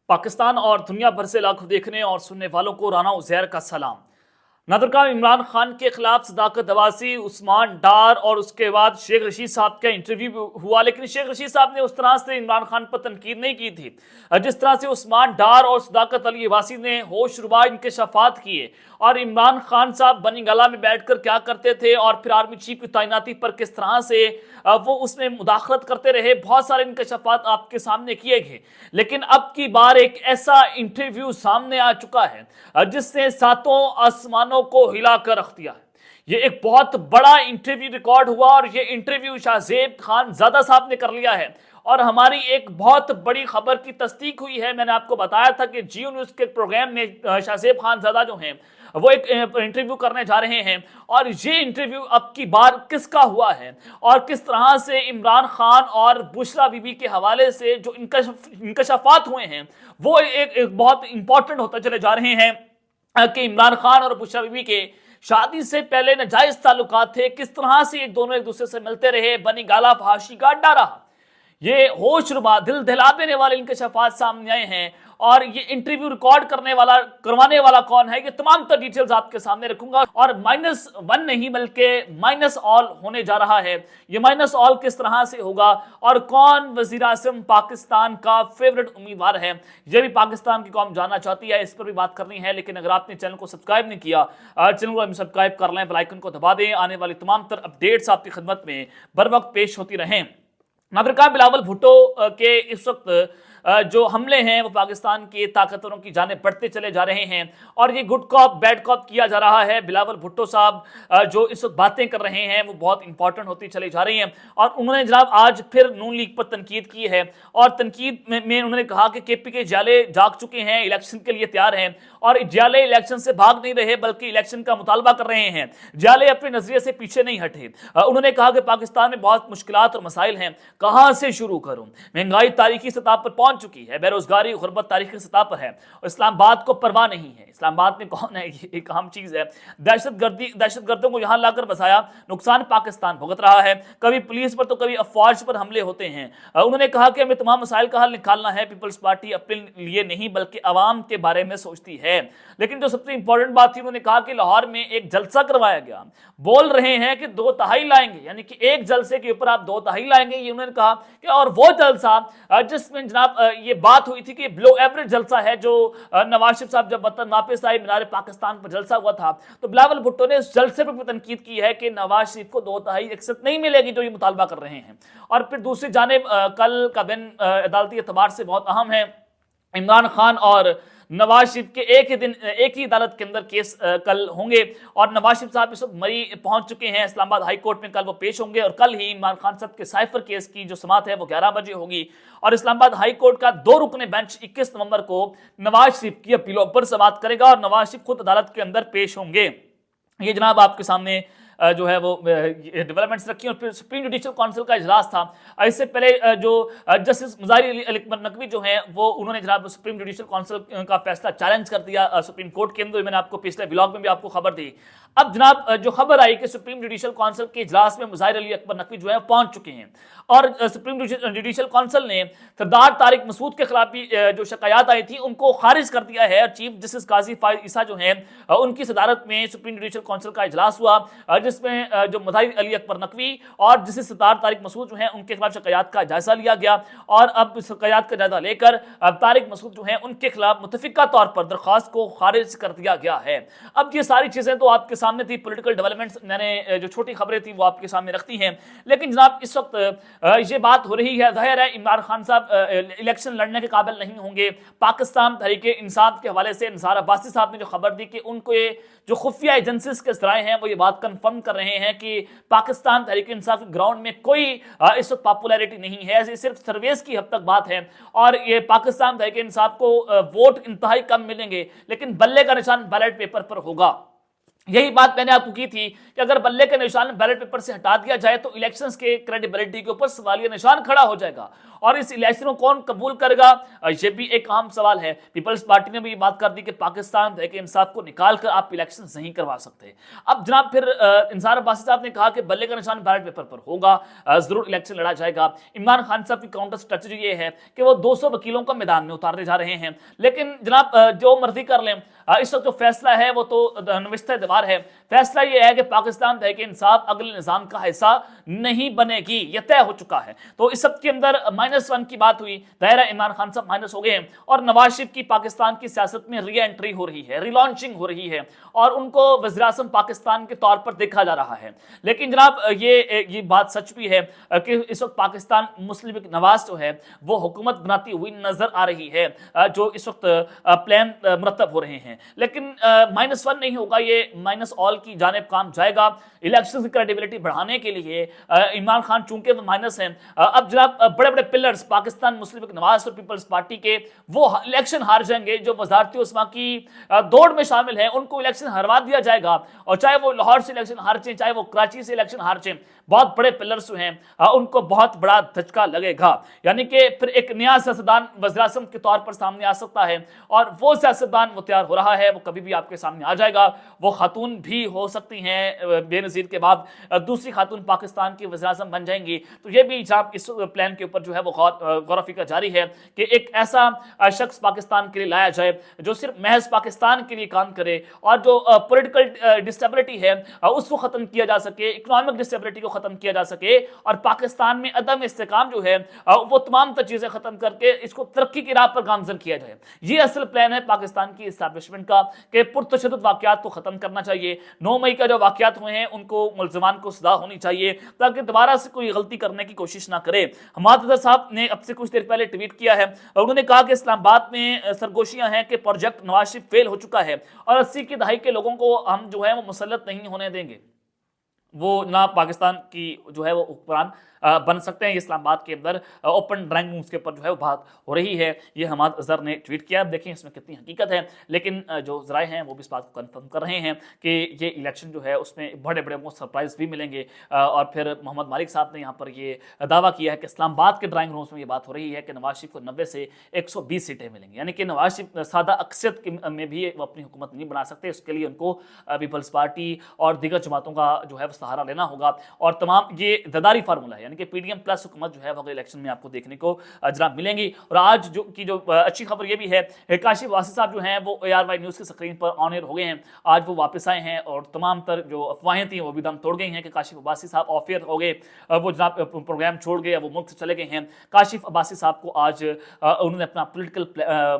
पाकिस्तान और दुनिया भर से लाखों देखने और सुनने वालों को राना उज़ैर का सलाम। नादरकाम इमरान खान के खिलाफ सदाकत नवासी, उस्मान डार और उसके बाद शेख रशीद साहब का इंटरव्यू भी हुआ, लेकिन शेख रशीद साहब ने उस तरह से इमरान खान पर तनकीद नहीं की थी जिस तरह से उस्मान डार और सदाकत अली वासी ने होश रुबा इंकशाफात किए और इमरान खान साहब बनी गला में बैठकर क्या करते थे और फिर आर्मी चीफ की तैनाती पर किस तरह से वो उसमें मुदाखलत करते रहे। बहुत सारे इंकशाफात आपके सामने किए गए, लेकिन अब की बार एक ऐसा इंटरव्यू सामने आ चुका है जिसने सातों आसमानों को हिलाकर रख दिया है। ये एक बहुत बड़ा इंटरव्यू रिकॉर्ड हुआ और ये इंटरव्यू शाहजेब खानजादा साहब ने कर लिया है और हमारी एक बहुत बड़ी खबर की तस्दीक हुई है। मैंने आपको बताया था कि जियो न्यूज़ के प्रोग्राम में शाहजेब खानजादा जो हैं वो एक इंटरव्यू करने जा रहे हैं और ये इंटरव्यू अब की बार किसका हुआ है और किस तरह से इमरान खान और बुशरा बीबी के हवाले से जो इंकशाफात हुए हैं वो एक बहुत इंपॉर्टेंट होता चले जा रहे हैं कि इमरान खान और बुशरा बीबी के शादी से पहले नाजायज ताल्लुकात थे, किस तरह से ये दोनों एक दूसरे से मिलते रहे, बनी गाला फाशी का डरा। ये होश रुबा दिल दहला देने वाले इंकशाफात सामने आए हैं और ये इंटरव्यू रिकॉर्ड करवाने वाला कौन है, ये तमाम तर डिटेल्स आपके सामने रखूंगा और -1 नहीं बल्कि माइनस ऑल होने जा रहा है। ये माइनस ऑल किस तरह से होगा और कौन वजीर आज़म पाकिस्तान का फेवरेट उम्मीदवार है, ये भी पाकिस्तान की कौम जानना चाहती है, इस पर भी बात करनी है। लेकिन अगर आपने चैनल को सब्सक्राइब नहीं किया, चैनल को सब्सक्राइब कर लें, बेल आइकन को दबा दें, आने वाली तमाम तर अपडेट्स आपकी खिदमत में बर वक्त पेश होती रहें। नादरकाम बिलावल भुट्टो के इस वक्त जो हमले हैं वो पाकिस्तान के ताकतवरों की जाने बढ़ते चले जा रहे हैं और ये गुड कॉप बैड कॉप किया जा रहा है। बिलावल भुट्टो साहब जो इस वक्त बातें कर रहे हैं वो बहुत इंपॉर्टेंट होती चली जा रही हैं और उन्होंने जनाब आज फिर नून लीग पर तनकीद की है और तनकीद में उन्होंने कहा कि केपी के जाले जाग चुके हैं, इलेक्शन के लिए तैयार हैं और जाले इलेक्शन से भाग नहीं रहे बल्कि इलेक्शन का मुतालबा कर रहे हैं। जाले अपने नजरिए से पीछे नहीं हटे। उन्होंने कहा कि पाकिस्तान में बहुत मुश्किलात और मसाइल हैं, कहां से शुरू करूं, महंगाई तारीखी सतह पर पहुंच चुकी है, बेरोजगारी गुर्बत तारीखी सतह पर है और इस्लामाबाद को परवाह नहीं है। इस्लामाबाद में कौन है, ये एक अहम चीज है। दहशतगर्दों को यहां लाकर बसाया, नुकसान पाकिस्तान भुगत रहा है, कभी पुलिस पर तो कभी अफवाज पर हमले होते हैं। उन्होंने कहा कि हमें तमाम मसाइल का हल निकालना है, पीपल्स पार्टी अपने लिए नहीं बल्कि अवाम के बारे में सोचती है। लेकिन जो सबसे इंपॉर्टेंट बात थी, उन्होंने कहा कि लाहौर में एक जलसा करवाया गया, बोल रहे हैं कि 2/3 लाएंगे, यानी कि एक जलसे के ऊपर आप 2/3 लाएंगे, ये उन्होंने कहा कि और वो जलसा जिसमें जनाब ये बात हुई थी कि बिलो एवरेज जलसा है जो नवाज शरीफ साहब जब वतन वापस आए मीनार पाकिस्तान पर जलसा हुआ था, तो बिलावल भुट्टो ने उस जलसे पर भी तनकीद की है कि नवाज शरीफ को 2/3 अक्सर नहीं मिलेगी जो ये मुतालबा कर रहे हैं। और फिर दूसरी जानिब कल का दिन अदालती एतबार से बहुत अहम है। इमरान खान और नवाज शरीफ के एक ही अदालत के अंदर केस कल होंगे और नवाज शरीफ साहब इस वक्त मरी पहुंच चुके हैं इस्लामाबाद हाई कोर्ट में, कल वो पेश होंगे और कल ही इमरान खान साहब के साइफर केस की जो समाअत है वो 11 बजे होगी और इस्लामाबाद हाई कोर्ट का 2 रुकने बेंच 21 नवंबर को नवाज शरीफ की अपीलों पर समाअत करेगा और नवाज शरीफ खुद अदालत के अंदर पेश होंगे। ये जनाब आपके सामने जो है वो डेवलपमेंट्स रखी और फिर सुप्रीम जुडिशल काउंसिल का इजलास था। इससे पहले जो जस्टिस मुजाहिर अली नकवी जो हैं वो उन्होंने जनाब सुप्रीम जुडिशल काउंसिल का फैसला चैलेंज कर दिया सुप्रीम कोर्ट के अंदर। मैंने आपको पिछले ब्लॉग में भी आपको खबर दी। अब जनाब जो खबर आई कि सुप्रीम जुडिशल काउंसिल के इजलास में मुजाहिर अली नकवी जो है पहुंच चुके हैं और सुप्रीम जुडिशल काउंसिल ने सरदार तारिक मसूद के खिलाफ भी जो शिकायत आई थी उनको खारिज कर दिया है। चीफ जस्टिस काजी फाइज ईसा जो हैं उनकी सदारत में सुप्रीम जुडिशल काउंसिल का इजलास हुआ जिसमें जो मुजाहिर अली अकबर नकवी और जस्टिस सरदार तारिक मसूद जो हैं उनके खिलाफ शिकायत का जायजा लिया गया और अब शिकायत का जायजा लेकर तारिक मसूद जो हैं उनके खिलाफ मुतफिका तौर पर दरख्वास्त को खारिज कर दिया गया है। अब ये सारी चीजें तो आपके सामने थी, पॉलिटिकल डेवलपमेंट्स मैंने जो छोटी खबरें थी वो आपके सामने रखती हैं। लेकिन जनाब इस वक्त ये बात हो रही है, जाहिर है इमरान खान साहब इलेक्शन लड़ने के काबिल नहीं होंगे। पाकिस्तान तहरीक इंसाफ के हवाले से निसार अब्बासी साहब ने जो खबर दी कि उनको ये जो खुफिया एजेंसीज के जराए हैं वो ये बात कंफर्म कर रहे हैं कि पाकिस्तान तहरीक इंसाफ के ग्राउंड में कोई इस वक्त पॉपुलैरिटी नहीं है, ये सिर्फ सर्वेस की हद तक बात है और ये पाकिस्तान तहरीक इंसाफ को वोट इंतहाई कम मिलेंगे लेकिन बल्ले का निशान बैलेट पेपर पर होगा। यही बात मैंने आपको की थी कि अगर बल्ले के निशान बैलेट पेपर से हटा दिया जाए तो इलेक्शंस के क्रेडिबिलिटी के ऊपर सवालिया निशान खड़ा हो जाएगा, और इस इलेक्शन को कौन कबूल करेगा, ये भी एक अहम सवाल है। पीपल्स पार्टी ने भी बात कर दी कि पाकिस्तान तहरीक इंसाफ को निकाल कर आप इलेक्शन नहीं करवा सकते। अब जनाब फिर इंसार अब्बासी साहब ने कहा कि बल्ले का निशान बैलेट पेपर पर होगा, जरूर इलेक्शन लड़ा जाएगा। इमरान खान साहब की काउंटर स्ट्रेटजी ये है कि वो 200 वकीलों को मैदान में उतारने जा रहे हैं, लेकिन जनाब जो मर्जी कर लें, इस वक्त जो फैसला है वो तो नविश्ता दीवार है। फैसला ये है कि पाकिस्तान तहरीक इंसाफ अगले निजाम का हिस्सा नहीं बनेगी, यह तय हो चुका है। तो इस सब के अंदर -1 की बात हुई, दायरा इमरान खान साहब माइनस हो गए हैं, और नवाज शरीफ की पाकिस्तान की सियासत में री एंट्री हो रही है, रिलॉन्चिंग हो रही है, और उनको वज़ीर-ए-आज़म पाकिस्तान के तौर पर देखा जा रहा है। लेकिन जनाब ये बात सच भी है कि इस वक्त पाकिस्तान मुस्लिम लीग नवाज जो है वो हुकूमत बनाती हुई नजर आ रही है, जो इस वक्त प्लान मुरतब हो रहे हैं। लेकिन -1 नहीं होगा, ये -all की जानिब काम जाएगा। इलेक्शन की क्रेडिबिलिटी बढ़ाने के लिए इमरान खान चूंकि वो माइनस हैं, अब जनाब बड़े बड़े पिलर्स पाकिस्तान मुस्लिम लीग नवाज और पीपल्स पार्टी के वो इलेक्शन हार जाएंगे। जो वजारती उस्मा की दौड़ में शामिल हैं उनको इलेक्शन हरवा दिया जाएगा, और चाहे वो लाहौर से इलेक्शन हार जाए, चाहे वो कराची से इलेक्शन हार जाए, बहुत बड़े पिलर्स हैं उनको बहुत बड़ा धचका लगेगा। यानी कि फिर एक नया सियासतदान वज़ीर-ए-आज़म के तौर पर सामने आ सकता है, और वो सियासतदान वो तैयार हो रहा है, वो कभी भी आपके सामने आ जाएगा। वो खातून भी हो सकती हैं, बेनज़ीर के बाद दूसरी खातून पाकिस्तान की वज़ीर-ए-आज़म बन जाएंगी। तो ये भी जनाब इस प्लान के ऊपर जो है वो गौर व फिक्र जारी है कि एक ऐसा शख्स पाकिस्तान के लिए लाया जाए जो सिर्फ महज पाकिस्तान के लिए काम करे, और जो पॉलिटिकल डिस्टेबिलिटी है उसको ख़त्म किया जा सके, इकोनॉमिक डिस्टेबिलिटी को ख़त्म किया जा सके, और पाकिस्तान में अदम इस्तेकाम जो है वो तमाम चीज़ें ख़त्म करके इसको तरक्की की राह पर गामजन किया जाए। ये असल प्लान है पाकिस्तान की इस्टेब्लिशमेंट का कि पुरतशद्दुद वाक़यात को ख़त्म करना चाहिए। 9 मई का जो वाक़यात हुए हैं उनको मुल्ज़िमान को सज़ा होनी चाहिए, ताकि दोबारा से कोई गलती करने की कोशिश ना करे। हमाद अज़हर साहब ने अब से कुछ देर पहले ट्वीट किया है, और उन्होंने कहा कि इस्लामाबाद में सरगोशियां हैं कि प्रोजेक्ट नवाज शरीफ फेल हो चुका है, और 80 की दहाई के लोगों को हम जो है वो मुसल्लत नहीं होने देंगे, वो ना पाकिस्तान की जो है वो हुक्मरान बन सकते हैं। इस्लामाबाद के अंदर ओपन ड्राइंग रूम्स के ऊपर जो है वो बात हो रही है, ये हमाद अज़हर ने ट्वीट किया। अब देखें इसमें कितनी हकीकत है, लेकिन जो ज़राए हैं वो भी इस बात को कन्फर्म कर रहे हैं कि ये इलेक्शन जो है उसमें बड़े बड़े वो सरप्राइज़ भी मिलेंगे। और फिर मोहम्मद मालिक साहब ने यहाँ पर ये दावा किया है कि इस्लामाबाद के ड्राइंग रूम्स में ये बात हो रही है कि नवाज शरीफ को 90 से 120 सीटें मिलेंगी, यानी कि नवाज शरीफ सादा अक्सरियत में भी वो अपनी हुकूमत नहीं बना सकते। उसके लिए उनको पीपल्स पार्टी और दीगर जमातों का जो है वो सहारा लेना होगा, और तमाम ये ददारी फार्मूला है, यानी कि PDM प्लस हुकूमत जो है वो इलेक्शन में आपको देखने को जनाब मिलेंगी। और आज जो अच्छी खबर ये भी है, काशिफ वासी साहब जो हैं वो ARY न्यूज़ की स्क्रीन पर ऑन एयर हो गए हैं। आज वो वापस आए हैं, और तमाम तर जो अफवाहें थी वो भी दम तोड़ गई हैं कि काशिफ अब्बासी साहब ऑफ एयर हो गए, वो जनाब प्रोग्राम छोड़ गए, वो मुल्क से चले गए हैं। काशिफ अब्बासी साहब को आज उन्होंने अपना पोलिटिकल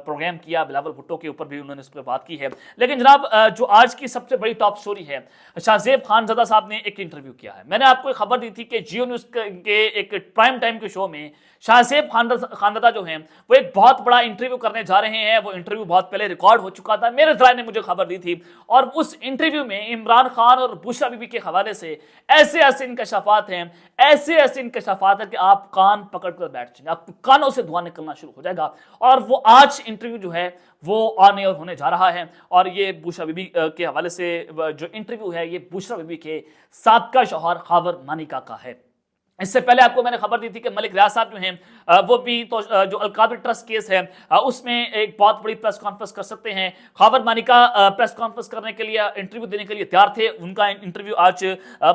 प्रोग्राम किया, बिलावल भुट्टो के ऊपर भी उन्होंने उस पर बात की है। लेकिन जनाब जो आज की सबसे बड़ी टॉप स्टोरी है, शाहजेब खानज़ादा साहब ने एक इंटरव्यू किया है। मैंने आपको एक खबर दी थी कि जियो न्यूज़ के एक प्राइम टाइम के शो में शाहजेब खानज़ादा जो हैं वो एक बहुत बड़ा इंटरव्यू करने जा रहे हैं। वो इंटरव्यू बहुत पहले रिकॉर्ड हो चुका था, मेरे ज़राए ने मुझे खबर दी थी, और उस इंटरव्यू में इमरान खान और बुशरा बीबी के हवाले से ऐसे ऐसे इंकशाफात हैं, ऐसे ऐसे इंकशाफात हैं कि आप कान पकड़ कर बैठ जाएंगे, आपके कानों से धुआं निकलना शुरू हो जाएगा। और वो आज इंटरव्यू जो है वो ऑन एयर होने जा रहा है, और ये बुशरा बीबी के हवाले से जो इंटरव्यू है ये बुशरा बीबी के साबका शौहर खावर मानिका का है। इससे पहले आपको मैंने खबर दी थी कि मलिक रियाज साहब जो हैं वो भी तो जो अलकादर ट्रस्ट केस है उसमें एक बहुत बड़ी प्रेस कॉन्फ्रेंस कर सकते हैं। खावर मानिका प्रेस कॉन्फ्रेंस करने के लिए, इंटरव्यू देने के लिए तैयार थे। उनका इंटरव्यू आज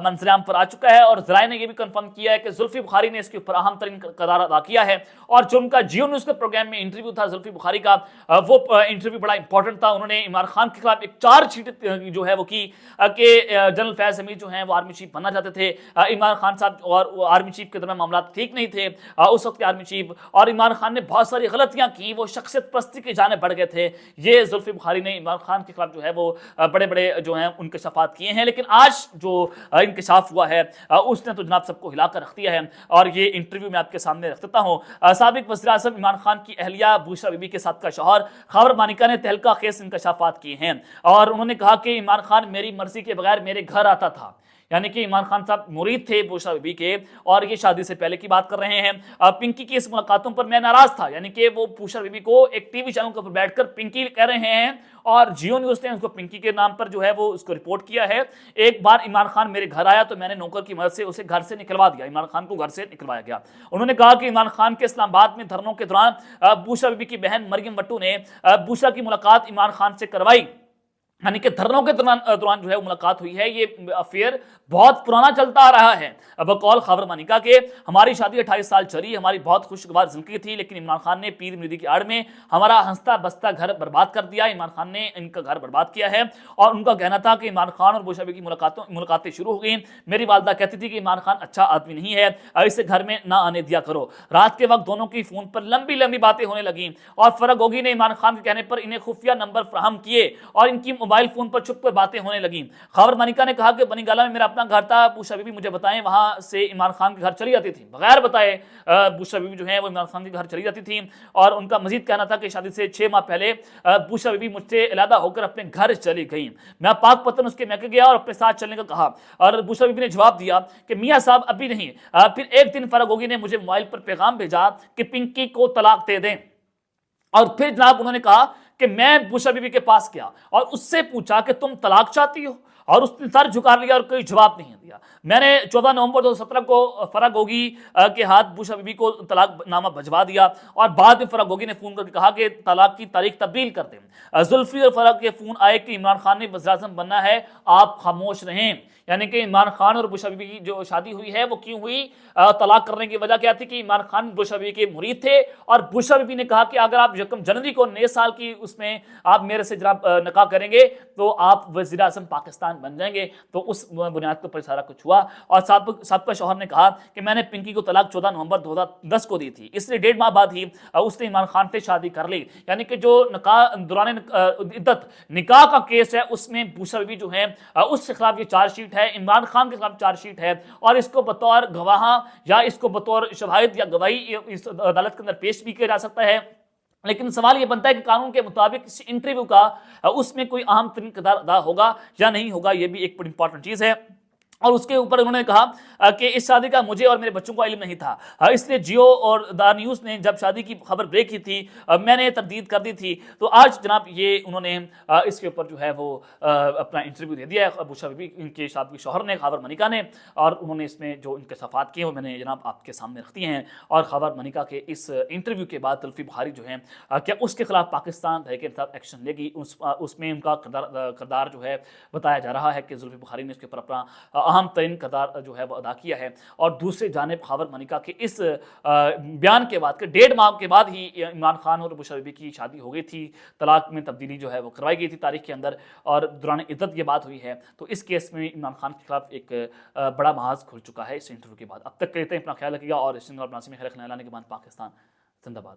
मंजराम पर आ चुका है, और ज़राए ने यह भी कंफर्म किया है कि जुल्फी बुखारी ने इसके ऊपर अहम तरीन किरदार अदा किया है। और जो उनका जियो न्यूज़ के प्रोग्राम में इंटरव्यू था जुल्फी बुखारी का, वो इंटरव्यू बड़ा इंपॉर्टेंट था। उन्होंने इमरान खान के खिलाफ एक चार्जशीट जो है वो की कि जनरल फैज हमीद जो है वो आर्मी चीफ बनना चाहते थे। इमरान खान साहब और आर्मी चीफ के दरमियान मामला ठीक नहीं थे उस वक्त के आर्मी चीफ, और इमरान खान ने बहुत सारी गलतियां की, वो शख्सियत परस्ती के जाने बढ़ गए थे। ये जुल्फी बुखारी ने इमरान खान के खिलाफ जो है वो बड़े बड़े जो हैं इंकशाफात किए हैं। लेकिन आज जो इंकशाफ हुआ है उसने तो जनाब सबको हिला कर रख दिया है, और ये इंटरव्यू में आपके सामने रख देता हूँ। साबिक वज़ीर आज़म इमरान खान की अहलिया बुशरा बीबी के साथ का शौहर खावर मानिका ने तहलका खेस इंकशाफात किए हैं, और उन्होंने कहा कि इमरान खान मेरी मर्जी के बगैर मेरे घर आता था। یعنی کہ عمران خان صاحب مرید تھے بشرا بی بی کے اور یہ شادی سے پہلے کی بات کر رہے ہیں۔ پنکی کی اس ملاقاتوں پر میں ناراض تھا، یعنی کہ وہ بشرا بی بی کو ایک ٹی وی چینل کے اوپر بیٹھ کر پنکی کہہ رہے ہیں اور جیو نیوز نے اس کو پنکی کے نام پر جو ہے وہ اس کو رپورٹ کیا ہے۔ ایک بار عمران خان میرے گھر آیا تو میں نے نوکر کی مدد سے اسے گھر سے نکلوا دیا، عمران خان کو گھر سے نکلوایا گیا۔ انہوں نے کہا کہ عمران خان کے اسلام آباد میں دھرنوں کے دوران بشرا بی بی کی بہن مریم وٹو نے بشرا کی ملاقات عمران خان سے کروائی، یعنی کہ دھرنوں کے دوران جو ہے ملاقات ہوئی ہے۔ یہ افیئر بہت پرانا چلتا آ رہا ہے۔ بقول خاور مانیکا کے ہماری شادی 28 سال چلی، ہماری بہت خوشگوار زندگی تھی، لیکن عمران خان نے پیر مریدی کی آڑ میں ہمارا ہنستا بستا گھر برباد کر دیا۔ عمران خان نے ان کا گھر برباد کیا ہے اور ان کا کہنا تھا کہ عمران خان اور بشرا بی کی ملاقاتیں شروع ہو گئیں۔ میری والدہ کہتی تھی کہ عمران خان اچھا آدمی نہیں ہے، اسے گھر میں نہ آنے دیا کرو۔ رات کے وقت دونوں کی فون پر لمبی لمبی باتیں ہونے لگیں اور فرح گوگی نے عمران خان کے کہنے پر انہیں خفیہ نمبر فراہم کیے اور ان کی موبائل فون پر چھپ کر باتیں ہونے لگیں۔ خاور مانیکا نے کہا کہ بنی گالا میں میرا اپنا گھر تھا، بشرا بی بی مجھے بتائیں وہاں سے عمران خان کے گھر چلی جاتی تھی، بغیر بتائے بشرا بی بی جو ہیں وہ عمران خان کے گھر چلی جاتی تھی۔ اور ان کا مزید کہنا تھا کہ شادی سے 6 ماہ پہلے بشرا بی بی مجھ سے علیحدہ ہو کر اپنے گھر چلی گئیں۔ میں پاک پتن اس کے میکے گیا اور اپنے ساتھ چلنے کا کہا اور بشرا بی بی نے جواب دیا کہ میاں صاحب ابھی نہیں۔ پھر ایک دن فرح گوگی نے مجھے موبائل پر پیغام بھیجا کہ پنکی کو طلاق دے دیں، اور پھر جناب انہوں نے کہا کہ میں بشرا بی بی کے پاس گیا اور اس سے پوچھا کہ تم طلاق چاہتی ہو، اور اس نے سر جھکا لیا اور کوئی جواب نہیں دیا۔ میں نے 14 نومبر 2017 کو فرح گوگی کے ہاتھ بشرا بی بی کو طلاق نامہ بھجوا دیا اور بعد میں فرح گوگی نے فون کر کے کہا کہ طلاق کی تاریخ تبدیل کر دیں۔ زلفی اور فرح کے فون آئے کہ عمران خان نے وزیر اعظم بننا ہے، آپ خاموش رہیں۔ یعنی کہ عمران خان اور بشرا بی بی کی جو شادی ہوئی ہے وہ کیوں ہوئی؟ طلاق کرنے کی وجہ کیا تھی کہ عمران خان بشرا بی بی کے مرید تھے اور بشرا بی بی نے کہا کہ اگر آپ 1 جنوری کو نئے سال کی اس میں آپ میرے سے جناب نکاح کریں گے تو آپ وزیر اعظم پاکستان بن جائیں گے۔ تو اس بنیاد کے اوپر سارا کچھ ہوا اور سابقہ شوہر نے کہا کہ میں نے پنکی کو طلاق 14 نومبر 2010 کو دی تھی، اس لیے 1.5 ماہ بعد ہی اس نے عمران خان سے شادی کر لی۔ یعنی کہ جو دوران عدت نکاح کا کیس ہے اس میں بشرا بی بی جو ہے اس کے خلاف یہ چارج شیٹ ہے، عمران خان کے خلاف چارج شیٹ ہے اور اس کو بطور گواہ یا اس کو بطور شواہد یا گواہی اس عدالت کے اندر پیش بھی کیا جا سکتا ہے۔ لیکن سوال یہ بنتا ہے کہ قانون کے مطابق اس انٹرویو کا اس میں کوئی اہم ترین کردار ادا ہوگا یا نہیں ہوگا، یہ بھی ایک بڑی امپورٹنٹ چیز ہے۔ اور اس کے اوپر انہوں نے کہا کہ اس شادی کا مجھے اور میرے بچوں کو علم نہیں تھا، اس لیے جیو اور دا نیوز نے جب شادی کی خبر بریک کی تھی میں نے تردید کر دی تھی۔ تو آج جناب یہ انہوں نے اس کے اوپر جو ہے وہ اپنا انٹرویو دے دیا ہے بشرا بی بی ان کے سابق شوہر نے، خاور مانیکا نے، اور انہوں نے اس میں جو انکشافات کیے وہ میں نے جناب آپ کے سامنے رکھ دیے ہیں۔ اور خاور مانیکا کے اس انٹرویو کے بعد زلفی بخاری جو ہیں کیا اس کے خلاف پاکستان تحریک انصاف ایکشن لے گی؟ اس میں ان کا کردار جو ہے بتایا جا رہا ہے کہ زلفی بخاری نے اس کے اوپر اپنا اہم ترین کردار جو ہے وہ ادا کیا ہے۔ اور دوسری جانب خاور مانیکا کے اس بیان کے بعد کہ 1.5 ماہ کے بعد ہی عمران خان اور بشرا بی بی کی شادی ہو گئی تھی، طلاق میں تبدیلی جو ہے وہ کروائی گئی تھی تاریخ کے اندر اور دوران عدت یہ بات ہوئی ہے، تو اس کیس میں عمران خان کے خلاف ایک بڑا محاذ کھل چکا ہے اس انٹرویو کے بعد۔ اب تک کہتے ہیں اپنا خیال رکھیے گا اور اس میں خیر خیال لانے کے بعد پاکستان زندہ باد۔